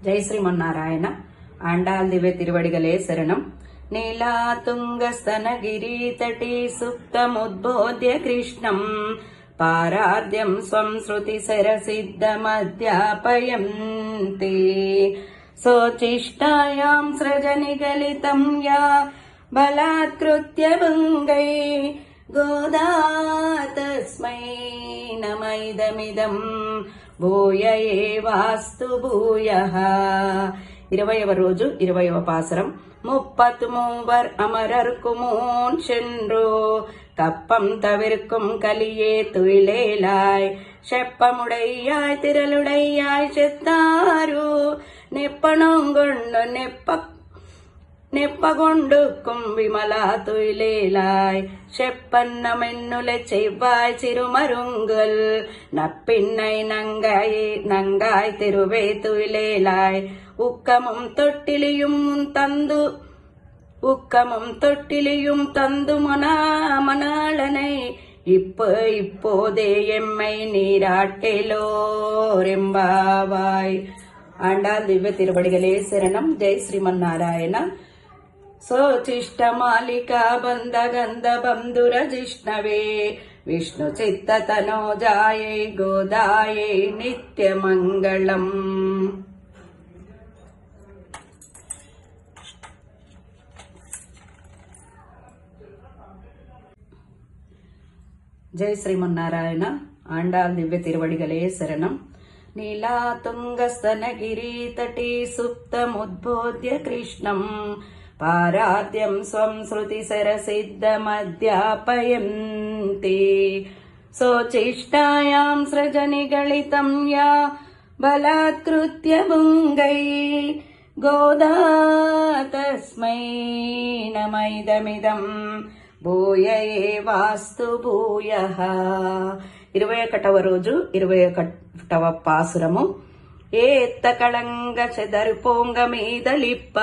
ஜெய் ஸ்ரீமன்னாராயண. ஆண்டாள் திவ்ய திருவடிகளே சரணம். நீலாதுங்கஸ்தனகிரி தட்டி சுப்தமுத்போத்ய கிருஷ்ணம் பாரார்த்யம் ஸ்வம் ஸ்ருதி சரசித்தமத்யாபயந்தி சோச்சிஷ்டாயாம் ஸ்ரஜனிகலிதம் யா பலாத்கிருத்ய புங்கை கோதா தஸ்மை నమైదమిదం భూయ ఏవాస్తు భూయః. 20వ రోజు 20వ పాసరం. 33 అమరర్కు மூன் சென்றோ கப்பம் தவிர்க்கும் கலியே துயிலேலாய் செப்பமுடையாய் திரளுடையாய் செத்தாரு நெப்பனொங்கொண்டு நெப்பகொண்டுக்கும் விமலா துயிலேலாய் செப்பன்னமென்னுலை செய்வாய் சிறுமருங்கள் நப்பின்னை நங்காய் திருவே துயிலேலாய் உக்கமும் தொட்டிலியும் தந்து மணாளனை இப்போதே எம்மை நீராட்டேலோரெம்பாவாய். ஆண்டாள் திவ்ய திருவடிகளே சரணம். ஜெய் ஸ்ரீமன்னாராயண. సోచిష్టమాలికా బంధగంధ బంధుర జిష్ణవే విష్ణు చిత్త తనోజాయై గోదాయై నిత్యమంగళం. జై శ్రీమన్నారాయణ. ఆండాళ్ దివ్య తిరువడిగలే శరణం. నీలాతుంగస్తనగిరి తటీ సుప్తముద్బోధ్య కృష్ణం పారాద్యం స్వం శృతి సరసిద్ధమద్యాపయంతి సోచిష్టాయాం సృజనిగళితం యా బలాత్కృత్య భుంగై గోదా తస్మై నమైదమిదం భూయ ఏవాస్తు భూయః. 21వ రోజు 21వ పాసురము. ఏ ఎత్తకళంగ చెదరిపోంగ మీదలిప్ప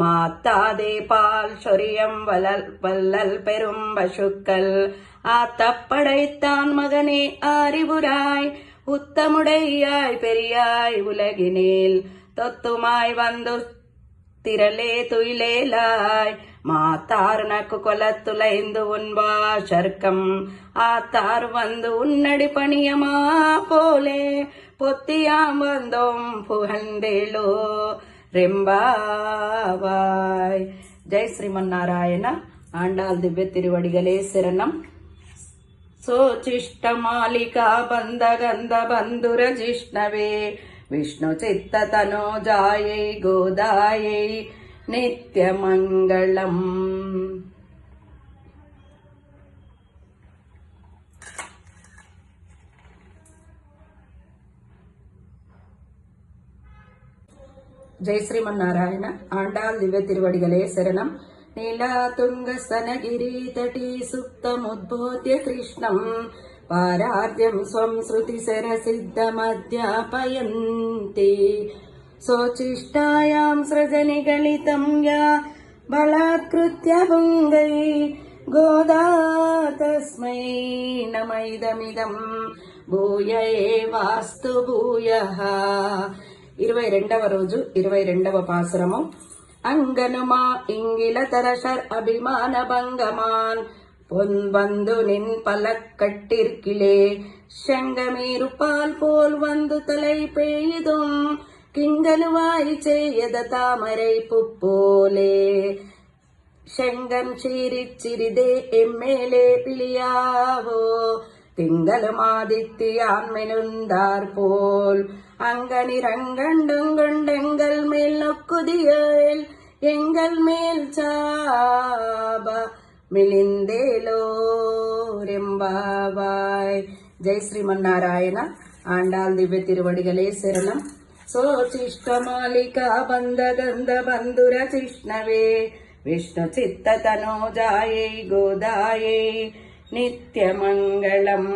மாத்தாதே பால் சொரியம் வல்லல் பெரும் பசுக்கள் ஆத்தப்படைத்தான் மகனே அறிவுராய் உத்தமுடையாய் பெரியாய் உலகினில் தொத்துமாய் வந்து திரளே துயிலேலாய் மாத்தார் நக்கு கொலத்துளைந்து உன்பா சர்க்கம் ஆத்தார் வந்து உன்னடி பணியமா போலே பொத்தியாம் வந்தோம் புகழ்ந்தேலோ ரெம்பாவாய். ஜெய் ஸ்ரீமன்னாராயண. ஆண்டாள் திவ்ய திருவடிகளே சரணம். సోచిష్టమాలికా బంధగంధ బంధుర జిష్ణవే విష్ణు చిత్త తనోజాయై గోదాయై నిత్యమంగళం. జై శ్రీమన్నారాయణ. ఆండాళ్ దివ్య తిరువడిగలే శరణం. నీలాతుంగస్తనగిరి తటీ సుప్తముద్బోధ్య కృష్ణం పారార్ద్యం స్వం శృతి సరసిద్ధమద్యాపయంతి సోచిష్టాయాం సృజనిగళితం యా బలాత్కృత్య భుంగై గోదా తస్మై నమైదమిదం భూయ ఏవాస్తు భూయః. 22వ రోజు 22వ పాసురము. అంగనుమా ఇంగిల తరషర్ అభిమాన భంగమాన్ பொன்வந்து நின் பலக்கட்டிற்கிலே செங்கமீரு பால் போல் வந்து தலை பெய்தும் கிங்கலுவாய் செய்யத தாமரை புப்போலே செங்கம் சிரிச்சிறிதே எம்மேலே பிளியாவோ திங்களுமாதித்தியான்மெனுந்தார் போல் அங்கனிரங்கண்டுங்கொண்டெங்கள் மேல் நொக்குதியேல் எங்கள் மேல் சாப మిలిందేలో రెంబావాయ్. జై శ్రీమన్నారాయణ. ఆండాళ్ దివ్య తిరువడిగలే శరణం. సోచిష్టమాలికా బంధగంధ బంధుర జిష్ణవే విష్ణు చిత్త తనోజాయై గోదాయై నిత్యమంగళం.